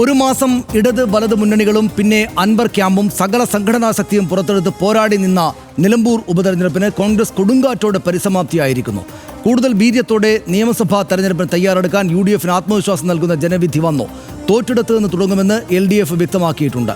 ഒരു മാസം ഇടത് വലത് മുന്നണികളും പിന്നെ അൻവർ ക്യാമ്പും സകല സംഘടനാ ശക്തിയും പുറത്തെടുത്ത് പോരാടി നിന്ന നിലമ്പൂർ ഉപതെരഞ്ഞെടുപ്പിന് കോൺഗ്രസ് കൊടുങ്കാറ്റോടെ പരിസമാപ്തിയായിരിക്കുന്നു. കൂടുതൽ വീര്യത്തോടെ നിയമസഭാ തെരഞ്ഞെടുപ്പിന് തയ്യാറെടുക്കാൻ UDF ആത്മവിശ്വാസം നൽകുന്ന ജനവിധി വന്നു. തോറ്റിടത്ത് നിന്ന് തുടങ്ങുമെന്ന് LDF വ്യക്തമാക്കിയിട്ടുണ്ട്.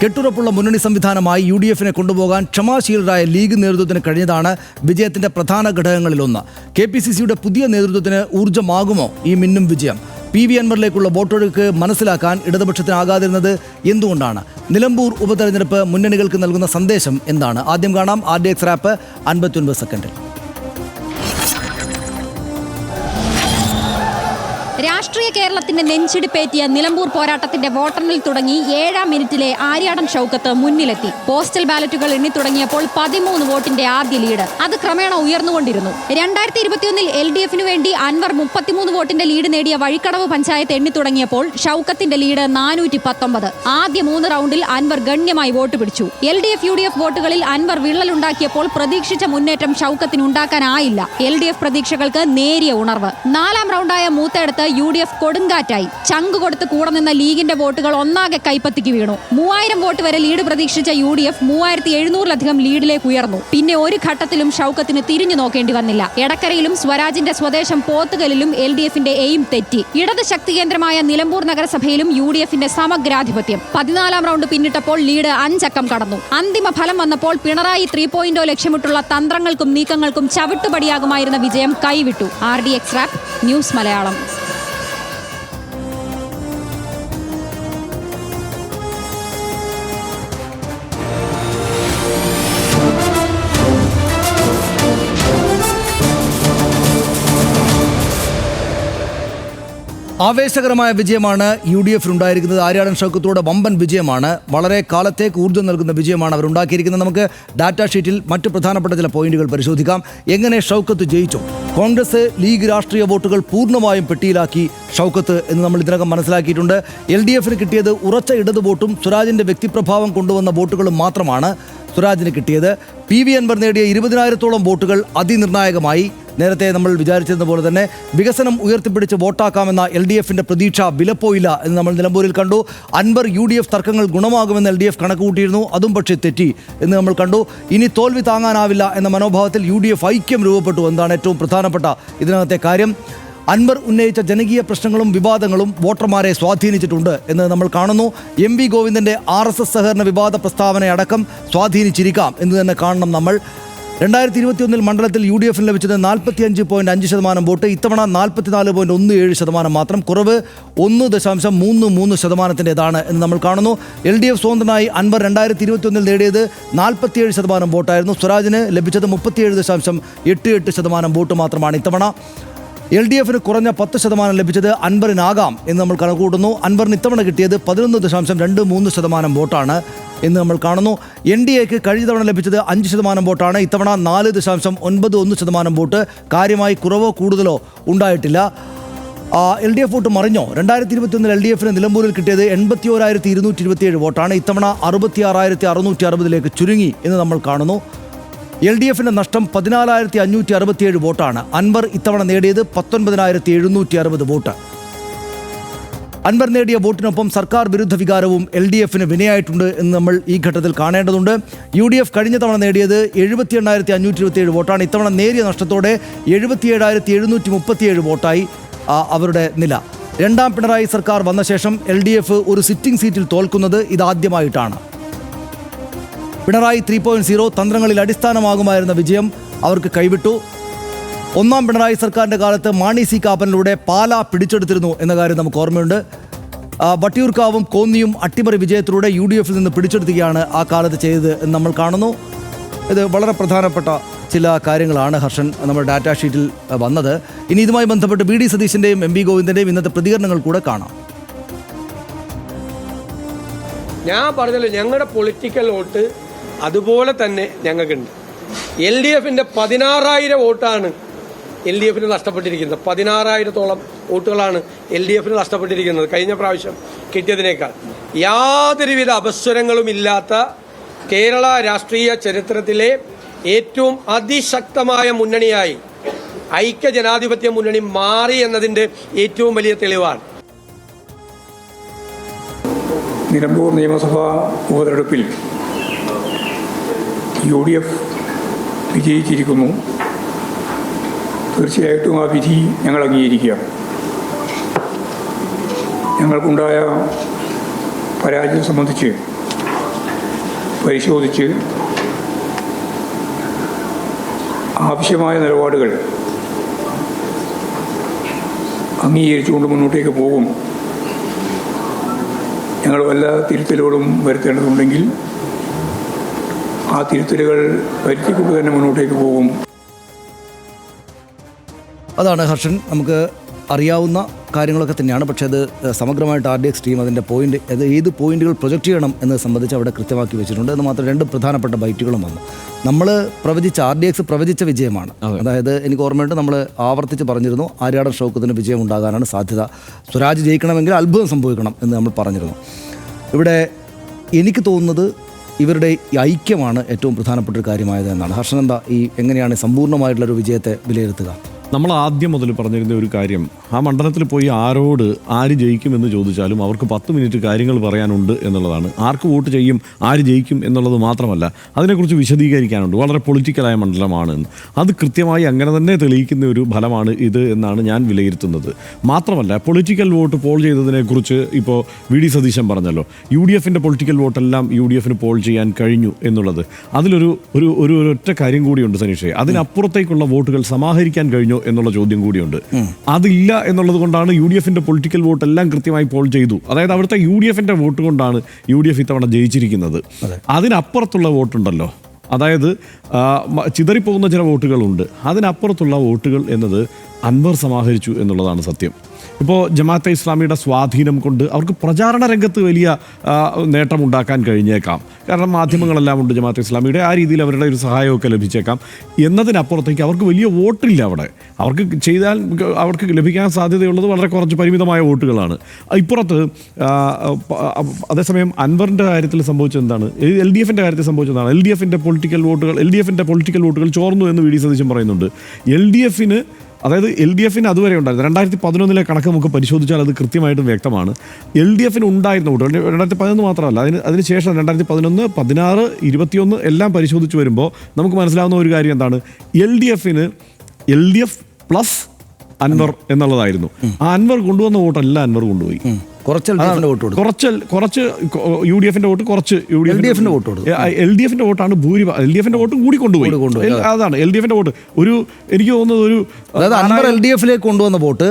കെട്ടുറപ്പുള്ള മുന്നണി സംവിധാനമായി UDF കൊണ്ടുപോകാൻ ക്ഷമാശീലരായ ലീഗ് നേതൃത്വത്തിന് കഴിഞ്ഞതാണ് വിജയത്തിന്റെ പ്രധാന ഘടകങ്ങളിലൊന്ന്. KPCCയുടെ പുതിയ നേതൃത്വത്തിന് ഊർജ്ജമാകുമോ ഈ മിന്നും വിജയം? PV അൻവറിലേക്കുള്ള വോട്ടെടുപ്പ് മനസ്സിലാക്കാൻ ഇടതുപക്ഷത്തിനാകാതിരുന്നത് എന്തുകൊണ്ടാണ്? നിലമ്പൂർ ഉപതെരഞ്ഞെടുപ്പ് മുന്നണികൾക്ക് നൽകുന്ന സന്ദേശം എന്താണ്? ആദ്യം കാണാം RDX റാപ്പ് 59 സെക്കൻഡിൽ. രാഷ്ട്രീയ കേരളത്തിന്റെ നെഞ്ചിടിപ്പേറ്റിയ നിലമ്പൂർ പോരാട്ടത്തിന്റെ വോട്ടെണ്ണൽ തുടങ്ങി 7-ാം മിനിറ്റിലെ ആര്യാടൻ ഷൗക്കത്ത് മുന്നിലെത്തി. പോസ്റ്റൽ ബാലറ്റുകൾ എണ്ണി തുടങ്ങിയപ്പോൾ 13 വോട്ടിന്റെ ആദ്യ ലീഡ്. അത് ക്രമേണ ഉയർന്നുകൊണ്ടിരുന്നു. 2021 LDF വേണ്ടി അൻവർ 33 വോട്ടിന്റെ ലീഡ് നേടിയ വഴിക്കടവ് പഞ്ചായത്ത് എണ്ണി തുടങ്ങിയപ്പോൾ ഷൗക്കത്തിന്റെ ലീഡ് 419. ആദ്യ 3 റൗണ്ടിൽ അൻവർ ഗണ്യമായി വോട്ട് പിടിച്ചു. LDF UDF വോട്ടുകളിൽ അൻവർ വിള്ളലുണ്ടാക്കിയപ്പോൾ പ്രതീക്ഷിച്ച മുന്നേറ്റം ഷൗക്കത്തിന് ഉണ്ടാക്കാനായില്ല. LDF പ്രതീക്ഷകൾക്ക് നേരിയ ഉണർവ്. 4-ാം റൗണ്ടായ മൂത്തയിടത്ത് UDF കൊടുങ്കാറ്റായി. ചങ്ക് കൊടുത്ത് കൂടെ നിന്ന ലീഗിന്റെ വോട്ടുകൾ ഒന്നാകെ കൈപ്പത്തിക്ക് വീണു. 3000 വോട്ട് വരെ ലീഡ് പ്രതീക്ഷിച്ച UDF 3700-ലധികം ലീഡിലേക്ക് ഉയർന്നു. പിന്നെ ഒരു ഘട്ടത്തിലും ഷൗക്കത്തിന് തിരിഞ്ഞു നോക്കേണ്ടി വന്നില്ല. എടക്കരയിലും സ്വരാജിന്റെ സ്വദേശം പോത്തുകലിലും LDFന്റെ എയിം തെറ്റി. ഇടത് ശക്തി കേന്ദ്രമായ നിലമ്പൂർ നഗരസഭയിലും UDFന്റെ സമഗ്രാധിപത്യം. 14-ാം റൗണ്ട് പിന്നിട്ടപ്പോൾ ലീഡ് 5 അക്കം കടന്നു. അന്തിമ ഫലം വന്നപ്പോൾ പിണറായി 3.0 ലക്ഷ്യമിട്ടുള്ള തന്ത്രങ്ങൾക്കും നീക്കങ്ങൾക്കും ചവിട്ടുപടിയാകുമായിരുന്ന വിജയം കൈവിട്ടു. RDX rap news Malayalam. ആവേശകരമായ വിജയമാണ് UDF ഉണ്ടായിരിക്കുന്നത്. ആര്യാടൻ ഷൗക്കത്തോടെ വമ്പൻ വിജയമാണ്. വളരെ കാലത്തേക്ക് ഊർജ്ജം നൽകുന്ന വിജയമാണ് അവരുണ്ടാക്കിയിരിക്കുന്നത്. നമുക്ക് ഡാറ്റാ ഷീറ്റിൽ മറ്റ് പ്രധാനപ്പെട്ട ചില പോയിന്റുകൾ പരിശോധിക്കാം. എങ്ങനെ ഷൗക്കത്ത് ജയിച്ചു? കോൺഗ്രസ് ലീഗ് രാഷ്ട്രീയ വോട്ടുകൾ പൂർണ്ണമായും പെട്ടിയിലാക്കി ഷൗക്കത്ത് എന്ന് നമ്മൾ ഇതിനകം മനസ്സിലാക്കിയിട്ടുണ്ട്. LDF കിട്ടിയത് ഉറച്ച ഇടത് വോട്ടും സ്വരാജിന്റെ വ്യക്തിപ്രഭാവം കൊണ്ടുവന്ന വോട്ടുകളും മാത്രമാണ് സ്വരാജിന് കിട്ടിയത്. PV അൻവർ നേടിയ 20,000-ഓളം വോട്ടുകൾ അതിനിർണായകമായി. നേരത്തെ നമ്മൾ വിചാരിച്ചിരുന്ന തന്നെ വികസനം ഉയർത്തിപ്പിടിച്ച് വോട്ടാക്കാമെന്ന LDFന്റെ പ്രതീക്ഷ വിലപ്പോയില്ല എന്ന് നമ്മൾ നിലമ്പൂരിൽ കണ്ടു. അൻവർ UDF തർക്കങ്ങൾ ഗുണമാകുമെന്ന് LDF കണക്കുകൂട്ടിയിരുന്നു. അതും പക്ഷേ തെറ്റി എന്ന് നമ്മൾ കണ്ടു. ഇനി തോൽവി താങ്ങാനാവില്ല എന്ന മനോഭാവത്തിൽ UDF ഐക്യം രൂപപ്പെട്ടു. എന്താണ് ഏറ്റവും പ്രധാനപ്പെട്ട ഇതിനകത്തെ കാര്യം? അൻവർ ഉന്നയിച്ച ജനകീയ പ്രശ്നങ്ങളും വിവാദങ്ങളും വോട്ടർമാരെ സ്വാധീനിച്ചിട്ടുണ്ട് എന്ന് നമ്മൾ കാണുന്നു. MV ഗോവിന്ദന്റെ RSS സഹകരണ വിവാദ പ്രസ്താവനയടക്കം സ്വാധീനിച്ചിരിക്കാം എന്ന് തന്നെ കാണണം നമ്മൾ. 2021 മണ്ഡലത്തിൽ UDF ലഭിച്ചത് 45.5% വോട്ട്. ഇത്തവണ 44.17% മാത്രം. കുറവ് 1.33%-ൻ്റെതാണ് എന്ന് നമ്മൾ കാണുന്നു. LDF സ്വതന്ത്രനായി അൻവർ 2021 നേടിയത് 47% വോട്ടായിരുന്നു. സ്വരാജിന് ലഭിച്ചത് 37.88% വോട്ട് മാത്രമാണ്. ഇത്തവണ LDF കുറഞ്ഞ 10% ലഭിച്ചത് അൻവറിനാകാം എന്ന് നമ്മൾ കണക്കുകൂട്ടുന്നു. അൻവറിന് ഇത്തവണ കിട്ടിയത് 11.23% വോട്ടാണ് എന്ന് നമ്മൾ കാണുന്നു. NDAക്ക് കഴിഞ്ഞ തവണ ലഭിച്ചത് 5% വോട്ടാണ്. ഇത്തവണ 4.91% വോട്ട്. കാര്യമായി കുറവോ കൂടുതലോ ഉണ്ടായിട്ടില്ല. LDF vote മറിഞ്ഞോ? 2021 LDF നിലമ്പൂരിൽ കിട്ടിയത് 81,227 വോട്ടാണ്. ഇത്തവണ 66,660 ചുരുങ്ങി എന്ന് നമ്മൾ കാണുന്നു. LDF നഷ്ടം 14,567 വോട്ടാണ്. അൻവർ ഇത്തവണ നേടിയത് 19,760 വോട്ട്. അൻവർ നേടിയ വോട്ടിനൊപ്പം സർക്കാർ വിരുദ്ധ വികാരവും LDF വിനയായിട്ടുണ്ട് എന്ന് നമ്മൾ ഈ ഘട്ടത്തിൽ കാണേണ്ടതുണ്ട്. UDF കഴിഞ്ഞ തവണ നേടിയത് 78,527 വോട്ടാണ്. ഇത്തവണ നേരിയ നഷ്ടത്തോടെ 77,737 വോട്ടായി അവരുടെ നില. രണ്ടാം പിണറായി സർക്കാർ വന്ന ശേഷം LDF ഒരു സിറ്റിംഗ് സീറ്റിൽ തോൽക്കുന്നത് ഇതാദ്യമായിട്ടാണ്. പിണറായി 3.0 തന്ത്രങ്ങളിൽ അടിസ്ഥാനമാകുമായിരുന്ന വിജയം അവർക്ക് കൈവിട്ടു. ഒന്നാം പിണറായി സർക്കാരിൻ്റെ കാലത്ത് മാണി സി കാപ്പനിലൂടെ പാല പിടിച്ചെടുത്തിരുന്നു എന്ന കാര്യം നമുക്ക് ഓർമ്മയുണ്ട്. വട്ടിയൂർക്കാവും കോന്നിയും അട്ടിമറി വിജയത്തിലൂടെ UDF നിന്ന് പിടിച്ചെടുക്കുകയാണ് ആ കാലത്ത് ചെയ്തത് എന്ന് നമ്മൾ കാണുന്നു. ഇത് വളരെ പ്രധാനപ്പെട്ട ചില കാര്യങ്ങളാണ് ഹർഷൻ നമ്മുടെ ഡാറ്റാ ഷീറ്റിൽ വന്നത്. ഇനി ഇതുമായി ബന്ധപ്പെട്ട് VD സതീശൻ്റെയും MV ഗോവിന്ദൻ്റെയും ഇന്നത്തെ പ്രതികരണങ്ങൾ കൂടെ കാണാം. ഞാൻ പറഞ്ഞല്ലോ, ഞങ്ങളുടെ പൊളിറ്റിക്കൽ വോട്ട് അതുപോലെ തന്നെ ഞങ്ങൾക്കുണ്ട്. LDFന്റെ 16,000 വോട്ടാണ് LDF നഷ്ടപ്പെട്ടിരിക്കുന്നത്. 16,000-ഓളം വോട്ടുകളാണ് LDF നഷ്ടപ്പെട്ടിരിക്കുന്നത് കഴിഞ്ഞ പ്രാവശ്യം കിട്ടിയതിനേക്കാൾ. യാതൊരുവിധ അപസ്വരങ്ങളും ഇല്ലാത്ത കേരള രാഷ്ട്രീയ ചരിത്രത്തിലെ ഏറ്റവും അതിശക്തമായ മുന്നണിയായി ഐക്യ ജനാധിപത്യ മുന്നണി മാറി എന്നതിൻ്റെ ഏറ്റവും വലിയ തെളിവാണ്. നിലമ്പൂർ നിയമസഭാ ഉപതെരഞ്ഞെടുപ്പിൽ UDF വിജയിച്ചിരിക്കുന്നു. തീർച്ചയായിട്ടും ആ വിധി ഞങ്ങൾ അംഗീകരിക്കുക. ഞങ്ങൾക്കുണ്ടായ പരാജയം സംബന്ധിച്ച് പരിശോധിച്ച് ആവശ്യമായ നിലപാടുകൾ അംഗീകരിച്ചുകൊണ്ട് മുന്നോട്ടേക്ക് പോകും. ഞങ്ങൾ വല്ല തിരുത്തലുകളും വരുത്തേണ്ടതുണ്ടെങ്കിൽ ആ തിരുത്തലുകൾ വരുത്തിക്കൊണ്ട് തന്നെ മുന്നോട്ടേക്ക് പോകും. അതാണ് ഹർഷൻ, നമുക്ക് അറിയാവുന്ന കാര്യങ്ങളൊക്കെ തന്നെയാണ്. പക്ഷേ അത് സമഗ്രമായിട്ട് RDX ടീം അതിൻ്റെ പോയിന്റ്, അത് ഏത് പോയിന്റുകൾ പ്രൊജക്റ്റ് ചെയ്യണം എന്നത് സംബന്ധിച്ച് അവിടെ കൃത്യമാക്കി വെച്ചിട്ടുണ്ട്. എന്ന് മാത്രം 2 പ്രധാനപ്പെട്ട ബൈറ്റുകളും വന്നു. നമ്മൾ പ്രവചിച്ച RDX പ്രവചിച്ച വിജയമാണ്. അതായത് എനിക്ക് ഓർമ്മയുണ്ട്, നമ്മൾ ആവർത്തിച്ച് പറഞ്ഞിരുന്നു ആര്യാടൻ ഷൗക്കത്തിന് വിജയം ഉണ്ടാകാനാണ് സാധ്യത. സ്വരാജ് ജയിക്കണമെങ്കിൽ അത്ഭുതം സംഭവിക്കണം എന്ന് നമ്മൾ പറഞ്ഞിരുന്നു. ഇവിടെ എനിക്ക് തോന്നുന്നത് ഇവരുടെ ഈ ഐക്യമാണ് ഏറ്റവും പ്രധാനപ്പെട്ട ഒരു കാര്യമായത് എന്നാണ്. ഹർഷൻ എന്താ എങ്ങനെയാണ് സമ്പൂർണ്ണമായിട്ടുള്ളൊരു വിജയത്തെ വിലയിരുത്തുക? നമ്മൾ ആദ്യം മുതൽ പറഞ്ഞിരുന്ന ഒരു കാര്യം, ആ മണ്ഡലത്തിൽ പോയി ആരോട് ആര് ജയിക്കുമെന്ന് ചോദിച്ചാലും അവർക്ക് 10 മിനിറ്റ് കാര്യങ്ങൾ പറയാനുണ്ട് എന്നുള്ളതാണ്. ആർക്ക് വോട്ട് ചെയ്യും, ആര് ജയിക്കും എന്നുള്ളത് മാത്രമല്ല, അതിനെക്കുറിച്ച് വിശദീകരിക്കാനുണ്ട്. വളരെ പൊളിറ്റിക്കലായ മണ്ഡലമാണ്. അത് കൃത്യമായി അങ്ങനെ തന്നെ തെളിയിക്കുന്ന ഒരു ഫലമാണ് ഇത് എന്നാണ് ഞാൻ വിലയിരുത്തുന്നത്. മാത്രമല്ല, പൊളിറ്റിക്കൽ വോട്ട് പോൾ ചെയ്തതിനെക്കുറിച്ച് ഇപ്പോൾ VD സതീശൻ പറഞ്ഞല്ലോ, UDFൻ്റെ പൊളിറ്റിക്കൽ വോട്ടെല്ലാം UDFന് പോൾ ചെയ്യാൻ കഴിഞ്ഞു എന്നുള്ളത്. അതിലൊരു ഒരു ഒറ്റ കാര്യം കൂടിയുണ്ട് സനീഷേ, അതിനപ്പുറത്തേക്കുള്ള വോട്ടുകൾ സമാഹരിക്കാൻ കഴിഞ്ഞോ എന്നുള്ള ചോദ്യം കൂടിയുണ്ട്. അതില്ല എന്നുള്ളത് കൊണ്ടാണ് UDFൻ്റെ പൊളിറ്റിക്കൽ വോട്ട് എല്ലാം കൃത്യമായി പോൾ ചെയ്തു. അതായത് അവിടുത്തെ UDFൻ്റെ വോട്ട് കൊണ്ടാണ് UDF ഇത്തവണ ജയിച്ചിരിക്കുന്നത്. അതിനപ്പുറത്തുള്ള വോട്ടുണ്ടല്ലോ, അതായത് ചിതറിപ്പോകുന്ന ചില വോട്ടുകളുണ്ട്, അതിനപ്പുറത്തുള്ള വോട്ടുകൾ എന്നത് അൻവർ സമാഹരിച്ചു എന്നുള്ളതാണ് സത്യം. ഇപ്പോൾ ജമാഅത്തെ ഇസ്ലാമിയുടെ സ്വാധീനം കൊണ്ട് അവർക്ക് പ്രചാരണ രംഗത്ത് വലിയ നേട്ടമുണ്ടാക്കാൻ കഴിഞ്ഞേക്കാം. കാരണം മാധ്യമങ്ങളെല്ലാം ഉണ്ട് ജമാഅത്തെ ഇസ്ലാമിയുടെ, ആ രീതിയിൽ അവരുടെ ഒരു സഹായമൊക്കെ ലഭിച്ചേക്കാം. എന്നതിനപ്പുറത്തേക്ക് അവർക്ക് വലിയ വോട്ടില്ല. അവിടെ അവർക്ക് ചെയ്താൽ അവർക്ക് ലഭിക്കാൻ സാധ്യതയുള്ളത് വളരെ കുറച്ച് പരിമിതമായ വോട്ടുകളാണ്. ഇപ്പുറത്ത് അതേസമയം അൻവറിൻ്റെ കാര്യത്തിൽ സംഭവിച്ചത് എന്താണ്, LDFൻ്റെ കാര്യത്തിൽ സംഭവിച്ചതാണ്, LDFൻ്റെ പൊളിറ്റിക്കൽ വോട്ടുകൾ ചോർന്നു എന്ന് VD സതീശൻ പറയുന്നുണ്ട്. LDFന് അതുവരെ ഉണ്ടായിരുന്നു. 2011 കണക്ക് നമുക്ക് പരിശോധിച്ചാൽ അത് കൃത്യമായിട്ടും വ്യക്തമാണ്. LDFന് ഉണ്ടായിരുന്ന വോട്ടുകൾ 2011 മാത്രമല്ല, അതിനുശേഷം 2011, 16, 21 എല്ലാം പരിശോധിച്ച് വരുമ്പോൾ നമുക്ക് മനസ്സിലാവുന്ന ഒരു കാര്യം എന്താണ്, LDF പ്ലസ് അൻവർ എന്നുള്ളതായിരുന്നു. ആ അൻവർ കൊണ്ടുവന്ന വോട്ടല്ല അൻവർ കൊണ്ടുപോയി. കുറച്ച് UDFന്റെ വോട്ട്, കുറച്ച് LDFന്റെ വോട്ട് കൊടുത്തു. LDFന്റെ വോട്ടാണ് ഭൂരിഭാഗം. LDFന്റെ വോട്ടും കൂടി കൊണ്ടുപോയി. അതാണ് LDFന്റെ വോട്ട്. എനിക്ക് തോന്നുന്നത് ഒരു അൻവർ LDFലേക്ക് കൊണ്ടുവന്ന വോട്ട്,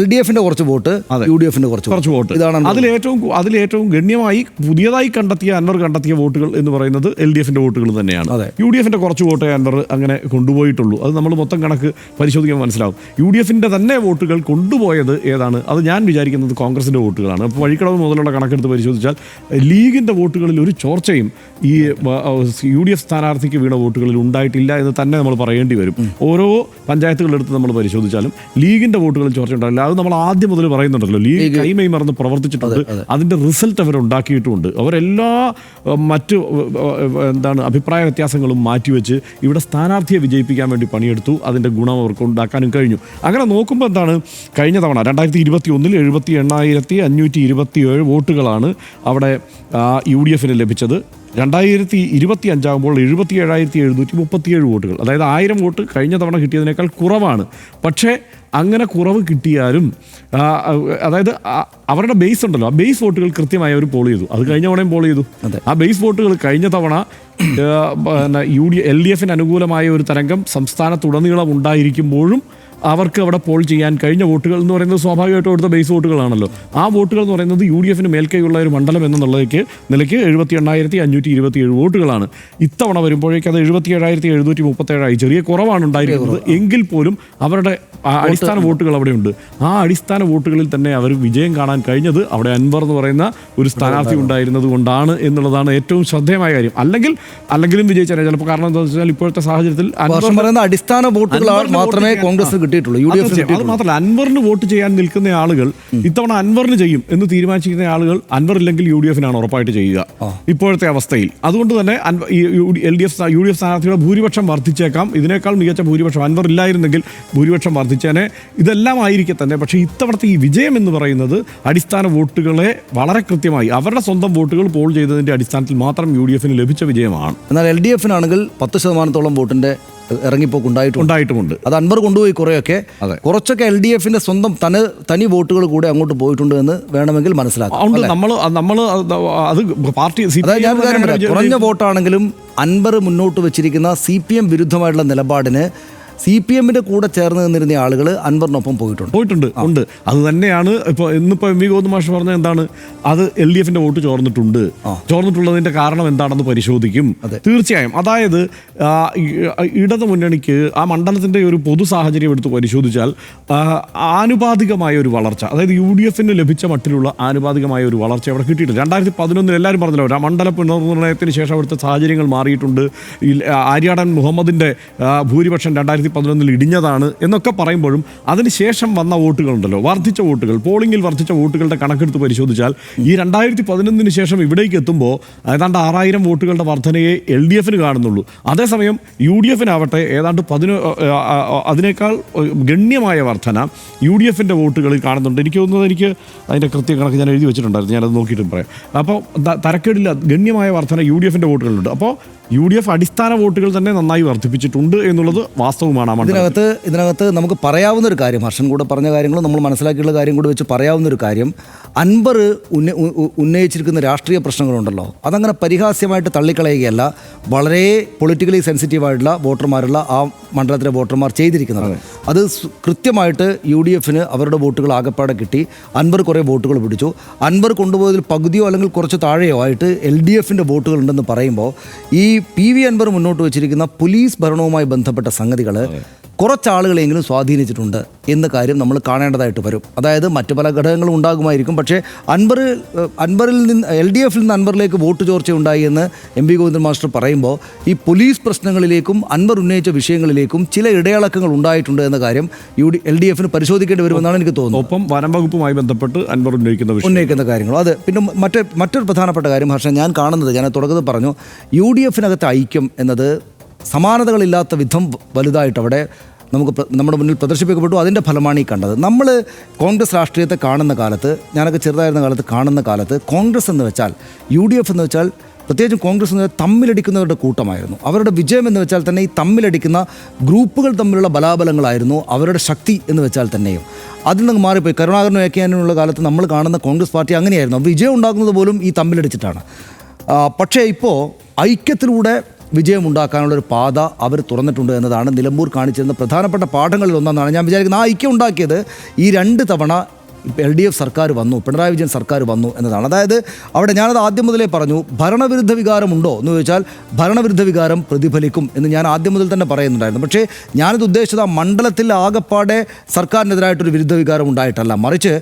LDFന്റെ കുറച്ച് വോട്ട്, UDFന്റെ കുറച്ച് വോട്ട്. ഇതാണ് അതിലേറ്റവും ഗണ്യമായി പുതിയതായി അൻവർ കണ്ടെത്തിയ വോട്ടുകൾ എന്ന് പറയുന്നത് LDFന്റെ വോട്ടുകൾ തന്നെയാണ്. UDFന്റെ കുറച്ച് വോട്ടേ അൻവർ അങ്ങനെ കൊണ്ടുപോയിട്ടുള്ളൂ. അത് നമ്മൾ മൊത്തം കണക്ക് പരിശോധിക്കാൻ മനസ്സിലാവും. UDFന്റെ തന്നെ വോട്ടുകൾ കൊണ്ടുപോയത് ഏതാണ്, അത് ഞാൻ വിചാരിക്കുന്നത് കോൺഗ്രസിന്റെ വോട്ടുകളാണ്. അപ്പോൾ വഴിക്കടവ് മുതലുള്ള കണക്കെടുത്ത് പരിശോധിച്ചാൽ ലീഗിൻ്റെ വോട്ടുകളിൽ ഒരു ചോർച്ചയും ഈ UDF സ്ഥാനാർത്ഥിക്ക് വീണ വോട്ടുകളിൽ ഉണ്ടായിട്ടില്ല എന്ന് തന്നെ നമ്മൾ പറയേണ്ടി വരും. ഓരോ പഞ്ചായത്തുകളെടുത്ത് നമ്മൾ പരിശോധിച്ചാലും ലീഗിൻ്റെ വോട്ടുകളിൽ ചോർച്ച ഉണ്ടായില്ല. അത് നമ്മൾ ആദ്യം മുതൽ പറയുന്നുണ്ടല്ലോ, ലീഗ് കൈമൈ മറന്ന് പ്രവർത്തിച്ചിട്ടുണ്ട്, അതിൻ്റെ റിസൾട്ട് അവരുണ്ടാക്കിയിട്ടുമുണ്ട്. അവരെല്ലാ മറ്റ് അഭിപ്രായ വ്യത്യാസങ്ങളും മാറ്റിവെച്ച് ഇവിടെ സ്ഥാനാർത്ഥിയെ വിജയിപ്പിക്കാൻ വേണ്ടി പണിയെടുത്തു. അതിൻ്റെ ഗുണം അവർക്ക് ഉണ്ടാക്കാനും കഴിഞ്ഞു. അങ്ങനെ നോക്കുമ്പോൾ എന്താണ്, കഴിഞ്ഞ തവണ 2021 78,527 വോട്ടുകളാണ് അവിടെ UDFന് ലഭിച്ചത്. 2025 ആകുമ്പോൾ 77,737 വോട്ടുകൾ, അതായത് 1000 വോട്ട് കഴിഞ്ഞ തവണ കിട്ടിയതിനേക്കാൾ കുറവാണ്. പക്ഷേ അങ്ങനെ കുറവ് കിട്ടിയാലും അതായത് അവരുടെ ബേസ് ഉണ്ടല്ലോ, ആ ബേസ് വോട്ടുകൾ കൃത്യമായി അവർ പോൾ ചെയ്തു. അത് കഴിഞ്ഞ തവണയും പോൾ ചെയ്തു. ആ ബേസ് വോട്ടുകൾ കഴിഞ്ഞ തവണ LDFന് അനുകൂലമായ ഒരു തരംഗം സംസ്ഥാനത്തുടനീളം ഉണ്ടായിരിക്കുമ്പോഴും അവർക്ക് അവിടെ പോൾ ചെയ്യാൻ കഴിഞ്ഞ വോട്ടുകൾ എന്ന് പറയുന്നത് സ്വാഭാവികമായിട്ടും അവിടുത്തെ ബേസ് വോട്ടുകളാണല്ലോ. ആ വോട്ടുകൾ എന്ന് പറയുന്നത് UDFന് മേൽക്കൈയുള്ള ഒരു മണ്ഡലം നിലയ്ക്ക് 78,527 വോട്ടുകളാണ്. ഇത്തവണ വരുമ്പോഴേക്കും അത് 77,737 ചെറിയ കുറവാണ് ഉണ്ടായിരിക്കുന്നത്. എങ്കിൽ പോലും അവരുടെ അടിസ്ഥാന വോട്ടുകൾ അവിടെയുണ്ട്. ആ അടിസ്ഥാന വോട്ടുകളിൽ തന്നെ അവർ വിജയം കാണാൻ കഴിഞ്ഞത് അവിടെ അൻവർ എന്ന് പറയുന്ന ഒരു സ്ഥാനാർത്ഥി ഉണ്ടായിരുന്നത് കൊണ്ടാണ് എന്നുള്ളതാണ് ഏറ്റവും ശ്രദ്ധേയമായ കാര്യം. അല്ലെങ്കിലും വിജയിച്ചാൽ ചിലപ്പോൾ കാരണം എന്താണെന്ന് വെച്ചാൽ ഇപ്പോഴത്തെ സാഹചര്യത്തിൽ അടിസ്ഥാന വോട്ടുകൾ മാത്രമേ കോൺഗ്രസ് കിട്ടിയിട്ടുള്ളൂ. യു ഡി എഫ് അത് മാത്രമല്ല, അൻവറിന് വോട്ട് ചെയ്യാൻ നിൽക്കുന്ന ആളുകൾ ഇത്തവണ അൻവറിന് ചെയ്യും എന്ന് തീരുമാനിച്ചിരിക്കുന്ന ആളുകൾ അൻവർ ഇല്ലെങ്കിൽ യു ഡി എഫിനാണ് ഉറപ്പായിട്ട് ചെയ്യുക ഇപ്പോഴത്തെ അവസ്ഥയിൽ. അതുകൊണ്ട് തന്നെ യു ഡി എഫ് സ്ഥാനാർത്ഥിയുടെ ഭൂരിപക്ഷം വർദ്ധിച്ചേക്കാം. ഇതിനേക്കാൾ മികച്ച ഭൂരിപക്ഷം അൻവർ ഇല്ലായിരുന്നെങ്കിൽ ഭൂരിപക്ഷം വർദ്ധിച്ചേനെ. ഇതെല്ലാം ആയിരിക്കെ തന്നെ, പക്ഷേ ഇത്തവണത്തെ ഈ വിജയം എന്ന് പറയുന്നത് അടിസ്ഥാന വോട്ടുകളെ വളരെ കൃത്യമായി അവരുടെ സ്വന്തം വോട്ടുകൾ പോൾ ചെയ്തതിന്റെ അടിസ്ഥാനത്തിൽ മാത്രം യു ഡി എഫിന് ലഭിച്ച വിജയമാണ്. എന്നാൽ എൽ ഡി എഫിനാണെങ്കിൽ 10% വോട്ടിന്റെ ഇറങ്ങിപ്പോക്ക് ഉണ്ടായിട്ടുമുണ്ട്. അത് അൻവർ കൊണ്ടുപോയി കുറേയൊക്കെ, കുറച്ചൊക്കെ എൽ ഡി എഫിന്റെ സ്വന്തം തനി വോട്ടുകൾ കൂടെ അങ്ങോട്ട് പോയിട്ടുണ്ട് എന്ന് വേണമെങ്കിൽ മനസ്സിലാക്കാം. അത് പാർട്ടി കുറഞ്ഞ വോട്ടാണെങ്കിലും അൻവർ മുന്നോട്ട് വെച്ചിരിക്കുന്ന CPM വിരുദ്ധമായിട്ടുള്ള നിലപാടിന് CPM-ന്റെ കൂടെ ചേർന്ന് നിന്നിരുന്ന ആളുകൾ അൻവറിനൊപ്പം പോയിട്ടുണ്ട്. അത് തന്നെയാണ് ഇപ്പോൾ ഇന്നിപ്പോൾ എം വി ഗോവിന്ദ മാഷ് പറഞ്ഞത് എന്താണ്, അത് LDF വോട്ട് ചോർന്നിട്ടുള്ളതിന്റെ കാരണം എന്താണെന്ന് പരിശോധിക്കും തീർച്ചയായും. അതായത് ഇടതു മുന്നണിക്ക് ആ മണ്ഡലത്തിന്റെ ഒരു പൊതു സാഹചര്യം എടുത്ത് പരിശോധിച്ചാൽ ആനുപാതികമായ ഒരു വളർച്ച, അതായത് UDF ലഭിച്ച മട്ടിലുള്ള ആനുപാതികമായ ഒരു വളർച്ച അവിടെ കിട്ടിയിട്ടില്ല. 2011 എല്ലാവരും പറഞ്ഞല്ലോ, മണ്ഡല പുനർനിർണയത്തിന് ശേഷം അവിടുത്തെ സാഹചര്യങ്ങൾ മാറിയിട്ടുണ്ട്. ആര്യാടൻ മുഹമ്മദിന്റെ ഭൂരിപക്ഷം 2011 ഇടിഞ്ഞതാണ് എന്നൊക്കെ പറയുമ്പോഴും അതിനുശേഷം വന്ന വോട്ടുകളുണ്ടല്ലോ, വർദ്ധിച്ച വോട്ടുകൾ, പോളിംഗിൽ വർദ്ധിച്ച വോട്ടുകളുടെ കണക്കെടുത്ത് പരിശോധിച്ചാൽ ഈ 2011 ശേഷം ഇവിടേക്ക് എത്തുമ്പോൾ ഏതാണ്ട് 6000 വോട്ടുകളുടെ വർധനയെ LDF കാണുന്നുള്ളൂ. അതേസമയം UDF ഏതാണ്ട് അതിനേക്കാൾ ഗണ്യമായ വർധന UDF വോട്ടുകളിൽ കാണുന്നുണ്ട്. എനിക്ക് തോന്നുന്നത്, എനിക്ക് അതിൻ്റെ കൃത്യകണക്ക് ഞാൻ എഴുതി വെച്ചിട്ടുണ്ടായിരുന്നു, ഞാനത് നോക്കിയിട്ടും പറയാം. അപ്പോൾ തരക്കേടില്ല, ഗണ്യമായ വർധന UDF വോട്ടുകളുണ്ട്. അപ്പോൾ UDF അടിസ്ഥാന വോട്ടുകൾ തന്നെ നന്നായി വർദ്ധിപ്പിച്ചിട്ടുണ്ട് എന്നുള്ളത് വാസ്തവമാണ്. ഇതിനകത്ത് നമുക്ക് പറയാവുന്ന ഒരു കാര്യം, ഹർഷൻ കൂടെ പറഞ്ഞ കാര്യങ്ങളും നമ്മൾ മനസ്സിലാക്കിയുള്ള കാര്യം കൂടി വെച്ച് പറയാവുന്ന ഒരു കാര്യം, അൻവർ ഉന്നയിച്ചിരിക്കുന്ന രാഷ്ട്രീയ പ്രശ്നങ്ങളുണ്ടല്ലോ, അതങ്ങനെ പരിഹാസ്യമായിട്ട് തള്ളിക്കളയുകയല്ല, വളരെ പൊളിറ്റിക്കലി സെൻസിറ്റീവായിട്ടുള്ള വോട്ടർമാരുള്ള ആ മണ്ഡലത്തിലെ വോട്ടർമാർ ചെയ്തിരിക്കുന്നത്. അത് കൃത്യമായിട്ട് UDF അവരുടെ വോട്ടുകൾ ആകപ്പാടെ കിട്ടി. അൻവർ കുറേ വോട്ടുകൾ പിടിച്ചു. അൻവർ കൊണ്ടുപോയതിൽ പകുതിയോ അല്ലെങ്കിൽ കുറച്ച് താഴെയോ ആയിട്ട് LDF വോട്ടുകൾ ഉണ്ടെന്ന് പറയുമ്പോൾ ഈ PV അൻവർ മുന്നോട്ട് വെച്ചിരിക്കുന്ന പോലീസ് ഭരണവുമായി ബന്ധപ്പെട്ട സംഗതികൾ കുറച്ചാളുകളെങ്കിലും സ്വാധീനിച്ചിട്ടുണ്ട് എന്ന കാര്യം നമ്മൾ കാണേണ്ടതായിട്ട് വരും. അതായത് മറ്റു പല ഘടകങ്ങളും ഉണ്ടാകുമായിരിക്കും, പക്ഷേ അൻവറിൽ നിന്ന് LDF നിന്ന് അൻവറിലേക്ക് വോട്ട് ചോർച്ച ഉണ്ടായി എന്ന് എം വി ഗോവിന്ദൻ മാസ്റ്റർ പറയുമ്പോൾ ഈ പോലീസ് പ്രശ്നങ്ങളിലേക്കും അൻവർ ഉന്നയിച്ച വിഷയങ്ങളിലേക്കും ചില ഇടയാളക്കങ്ങൾ ഉണ്ടായിട്ടുണ്ട് എന്ന കാര്യം LDF പരിശോധിക്കേണ്ടി വരുമെന്നാണ് എനിക്ക് തോന്നുന്നത്. ഒപ്പം വനം വകുപ്പുമായി ബന്ധപ്പെട്ട് അൻവർ ഉന്നയിക്കുന്ന കാര്യങ്ങൾ അത് പിന്നെ മറ്റൊരു പ്രധാനപ്പെട്ട കാര്യം ഹർഷൻ ഞാൻ കാണുന്നത്, ഞാൻ തുടക്കത്തിൽ പറഞ്ഞു, UDF ഐക്യം എന്നത് സമാനതകളില്ലാത്ത വിധം വലുതായിട്ട് അവിടെ നമ്മുടെ മുന്നിൽ പ്രദർശിപ്പിക്കപ്പെട്ടു. അതിൻ്റെ ഫലമാണ് ഈ കണ്ടത്. നമ്മൾ കോൺഗ്രസ് രാഷ്ട്രീയത്തെ കാണുന്ന കാലത്ത്, ഞാനൊക്കെ ചെറുതായിരുന്ന കാലത്ത് കാണുന്ന കാലത്ത്, കോൺഗ്രസ് എന്ന് വെച്ചാൽ, UDF എന്ന് വെച്ചാൽ, പ്രത്യേകിച്ചും കോൺഗ്രസ് എന്ന് വെച്ചാൽ തമ്മിലടിക്കുന്നവരുടെ കൂട്ടമായിരുന്നു. അവരുടെ വിജയം എന്ന് വെച്ചാൽ തന്നെ ഈ തമ്മിലടിക്കുന്ന ഗ്രൂപ്പുകൾ തമ്മിലുള്ള ബലാബലങ്ങളായിരുന്നു അവരുടെ ശക്തി എന്ന് വെച്ചാൽ തന്നെയും. അതിൽ നിന്ന് മാറിപ്പോയി. കരുണാകരനും AKAന്നുള്ള കാലത്ത് നമ്മൾ കാണുന്ന കോൺഗ്രസ് പാർട്ടി അങ്ങനെയായിരുന്നു. വിജയം ഉണ്ടാക്കുന്നത് പോലും ഈ തമ്മിലടിച്ചിട്ടാണ്. പക്ഷേ ഇപ്പോൾ ഐക്യത്തിലൂടെ വിജയമുണ്ടാക്കാനുള്ളൊരു പാത അവർ തുറന്നിട്ടുണ്ട് എന്നതാണ് നിലമ്പൂർ കാണിച്ചിരുന്ന പ്രധാനപ്പെട്ട പാഠങ്ങളിൽ ഒന്നെന്നാണ് ഞാൻ വിചാരിക്കുന്നത്. ആ ഐക്യം ഉണ്ടാക്കിയത് ഈ 2 തവണ LDF സർക്കാർ വന്നു, പിണറായി വിജയൻ സർക്കാർ വന്നു എന്നതാണ്. അതായത് അവിടെ ഞാനത് ആദ്യം മുതലേ പറഞ്ഞു, ഭരണവിരുദ്ധ വികാരമുണ്ടോ എന്ന് ചോദിച്ചാൽ ഭരണവിരുദ്ധ വികാരം പ്രതിഫലിക്കും എന്ന് ഞാൻ ആദ്യം മുതൽ തന്നെ പറയുന്നുണ്ടായിരുന്നു. പക്ഷേ ഞാനത് ഉദ്ദേശിച്ചത് ആ മണ്ഡലത്തിൽ ആകപ്പാടെ സർക്കാരിനെതിരായിട്ടൊരു വിരുദ്ധ വികാരം ഉണ്ടായിട്ടല്ല, മറിച്ച്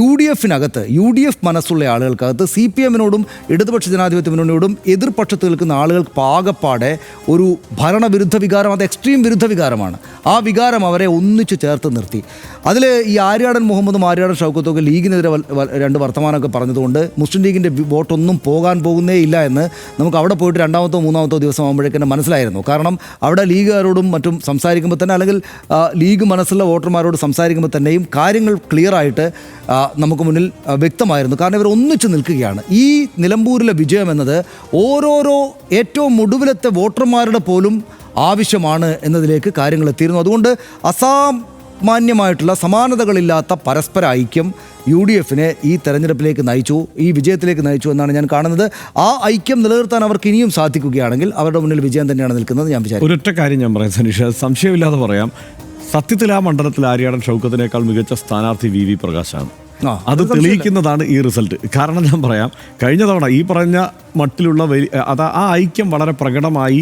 UDF മനസ്സുള്ള ആളുകൾക്കകത്ത് CPM-നോടും ഇടതുപക്ഷ ജനാധിപത്യ മുന്നണിയോടും എതിർപക്ഷത്ത് നിൽക്കുന്ന ആളുകൾക്ക് ആകപ്പാടെ ഒരു ഭരണവിരുദ്ധ വികാരം, അത് എക്സ്ട്രീം വിരുദ്ധ വികാരമാണ്. ആ വികാരം അവരെ ഒന്നിച്ചു ചേർത്ത് നിർത്തി. അതിൽ ഈ ആര്യാടൻ മുഹമ്മദും ആര്യാടൻ ഷൗക്കത്തൊക്കെ ലീഗിനെതിരെ 2 വർത്തമാനമൊക്കെ പറഞ്ഞതുകൊണ്ട് മുസ്ലിം ലീഗിൻ്റെ വോട്ടൊന്നും പോകുന്നേ ഇല്ല എന്ന് നമുക്ക് അവിടെ പോയിട്ട് 2ാമത്തോ 3ാമത്തോ ദിവസം ആകുമ്പോഴേക്കും മനസ്സിലായിരുന്നു. കാരണം അവിടെ ലീഗുകാരോടും മറ്റും സംസാരിക്കുമ്പോൾ തന്നെ, അല്ലെങ്കിൽ ലീഗ് മനസ്സുള്ള വോട്ടർമാരോട് സംസാരിക്കുമ്പോൾ തന്നെയും കാര്യങ്ങൾ ക്ലിയറായിട്ട് നമുക്ക് മുന്നിൽ വ്യക്തമായിരുന്നു. കാരണം ഇവർ ഒന്നിച്ചു നിൽക്കുകയാണ്. ഈ നിലമ്പൂരിലെ വിജയം എന്നത് ഓരോരോ ഏറ്റവും ഒടുവിലത്തെ വോട്ടർമാരുടെ പോലും ആവശ്യമാണ് എന്നതിലേക്ക് കാര്യങ്ങൾ എത്തിയിരുന്നു. അതുകൊണ്ട് അസാമാന്യമായിട്ടുള്ള സമാനതകളില്ലാത്ത പരസ്പര ഐക്യം UDF ഈ തെരഞ്ഞെടുപ്പിലേക്ക് നയിച്ചു, ഈ വിജയത്തിലേക്ക് നയിച്ചു എന്നാണ് ഞാൻ കാണുന്നത്. ആ ഐക്യം നിലനിർത്താൻ അവർക്ക് ഇനിയും സാധിക്കുകയാണെങ്കിൽ അവരുടെ മുന്നിൽ വിജയം തന്നെയാണ് നിൽക്കുന്നത് ഞാൻ വിചാരിക്കുന്നു. ഒരൊറ്റ കാര്യം ഞാൻ പറയാം സനീഷ, സംശയമില്ലാതെ പറയാം, സത്യത്തിൽ ആ മണ്ഡലത്തിൽ ആര്യാടൻ ഷൗക്കത്തിനേക്കാൾ മികച്ച സ്ഥാനാർത്ഥി VV പ്രകാശാണ്. അത് തെളിയിക്കുന്നതാണ് ഈ റിസൾട്ട്. കാരണം ഞാൻ പറയാം, കഴിഞ്ഞ തവണ ഈ പറഞ്ഞ മട്ടിലുള്ള ആ ഐക്യം വളരെ പ്രകടമായി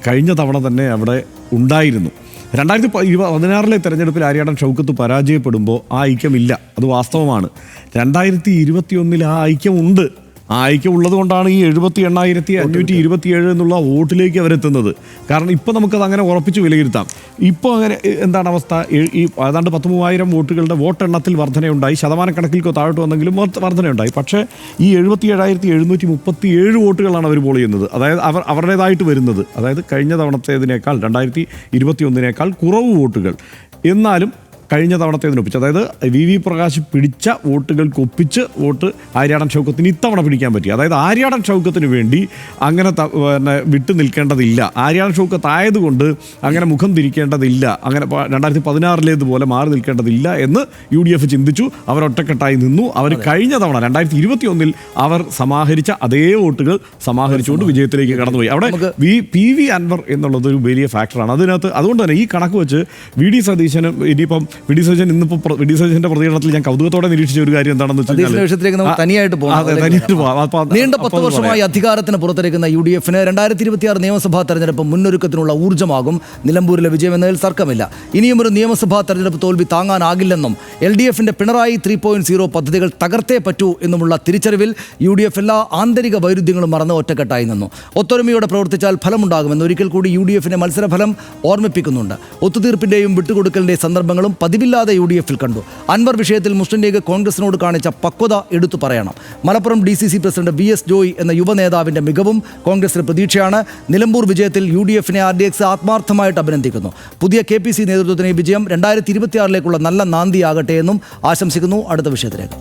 കഴിഞ്ഞ തവണ തന്നെ അവിടെ ഉണ്ടായിരുന്നു. 2016 തെരഞ്ഞെടുപ്പിൽ ആര്യാടൻ ഷൗക്കത്ത് പരാജയപ്പെടുമ്പോൾ ആ ഐക്യമില്ല, അത് വാസ്തവമാണ്. 2021 ആ ഐക്യം ഉണ്ട്. ആ ഐക്യം ഉള്ളത് കൊണ്ടാണ് ഈ 78,527 എന്നുള്ള വോട്ടിലേക്ക് അവരെത്തുന്നത്. കാരണം ഇപ്പോൾ നമുക്കത് അങ്ങനെ ഉറപ്പിച്ച് വിലയിരുത്താം. ഇപ്പോൾ അങ്ങനെ എന്താണ് അവസ്ഥ? ഈ ഏതാണ്ട് 13,000 വോട്ടുകളുടെ വോട്ടെണ്ണത്തിൽ വർധനയുണ്ടായി, ശതമാനക്കണക്കിൽ താഴോട്ട് വന്നെങ്കിലും വർധനയുണ്ടായി. പക്ഷേ ഈ 77,737 വോട്ടുകളാണ് അവർ പോൾ ചെയ്യുന്നത്. അതായത് അവരുടേതായിട്ട് വരുന്നത്, അതായത് കഴിഞ്ഞ തവണത്തേതിനേക്കാൾ 2021 കുറവ് വോട്ടുകൾ. എന്നാലും കഴിഞ്ഞ തവണത്തേതിനൊപ്പിച്ച്, അതായത് വി പ്രകാശ് പിടിച്ച വോട്ടുകൾക്കൊപ്പിച്ച് വോട്ട് ആര്യാടൻ ഷൗക്കത്തിന് ഇത്തവണ പിടിക്കാൻ പറ്റി. അതായത് ആര്യാടൻ ഷൗക്കത്തിന് വേണ്ടി അങ്ങനെ വിട്ടു നിൽക്കേണ്ടതില്ല, ആര്യാടൻ ഷൗക്കത്ത് ആയതുകൊണ്ട് അങ്ങനെ മുഖം തിരിക്കേണ്ടതില്ല, അങ്ങനെ 2016 മാറി നിൽക്കേണ്ടതില്ല എന്ന് UDF ചിന്തിച്ചു. അവർ ഒറ്റക്കെട്ടായി നിന്നു. അവർ കഴിഞ്ഞ തവണ 2021 അവർ സമാഹരിച്ച അതേ വോട്ടുകൾ സമാഹരിച്ചുകൊണ്ട് വിജയത്തിലേക്ക് കടന്നുപോയി. അവിടെ PV അൻവർ എന്നുള്ളത് ഒരു വലിയ ഫാക്ടറാണ് അതിനകത്ത്. അതുകൊണ്ട് തന്നെ ഈ കണക്ക് വെച്ച് VD സതീശനും ഇനിയിപ്പം VD സതീശന്റെ പ്രതികരണത്തിൽ ഞാൻ കൗതുകത്തോടെ നിരീക്ഷിച്ച ഒരു കാര്യം എന്താണെന്ന് വെച്ചാൽ നീണ്ട 10 വർഷമായി അധികാരത്തിന് പുറത്തിരിക്കുന്ന UDF-ന് 2026 നിയമസഭാ തെരഞ്ഞെടുപ്പ് മുന്നൊരുക്കത്തിനുള്ള ഊർജ്ജമാകും നിലമ്പൂരിലെ വിജയമെന്നതിൽ തർക്കമില്ല. ഇനിയും ഒരു നിയമസഭാ തെരഞ്ഞെടുപ്പ് തോൽവി താങ്ങാനാകില്ലെന്നും LDF-ന്റെ പിണറായി 3.0 പദ്ധതികൾ തകർത്തേ പറ്റൂ എന്നുമുള്ള തിരിച്ചറിവിൽ UDF എല്ലാ ആന്തരിക വൈരുദ്ധ്യങ്ങളും മറന്ന് ഒറ്റക്കെട്ടായി നിന്നു. ഒത്തൊരുമയോടെ പ്രവർത്തിച്ചാൽ ഫലമുണ്ടാകുമെന്ന് ഒരിക്കൽ കൂടി UDF-ന്റെ മത്സരഫലം ഓർമ്മിപ്പിക്കുന്നുണ്ട്. ഒത്തുതീർപ്പിന്റെയും വിട്ടുകൊടുക്കലിന്റെയും സന്ദർഭങ്ങളും പതിവില്ലാതെ UDF-ൽ കണ്ടു. അൻവർ വിഷയത്തിൽ മുസ്ലിം ലീഗ് കോൺഗ്രസിനോട് കാണിച്ച പക്വത എടുത്തു പറയണം. Malappuram DCC president VS Joy എന്ന യുവ നേതാവിന്റെ മികവും കോൺഗ്രസിന് പ്രതീക്ഷയാണ്. നിലമ്പൂർ വിജയത്തിൽ UDF-നെ RDX ആത്മാർത്ഥമായിട്ട് അഭിനന്ദിക്കുന്നു. പുതിയ KPC നേതൃത്വത്തിന് ഈ വിജയം 2026 നല്ല നാന്ദിയാകട്ടെ എന്നും ആശംസിക്കുന്നു. അടുത്ത വിഷയത്തിലേക്ക്.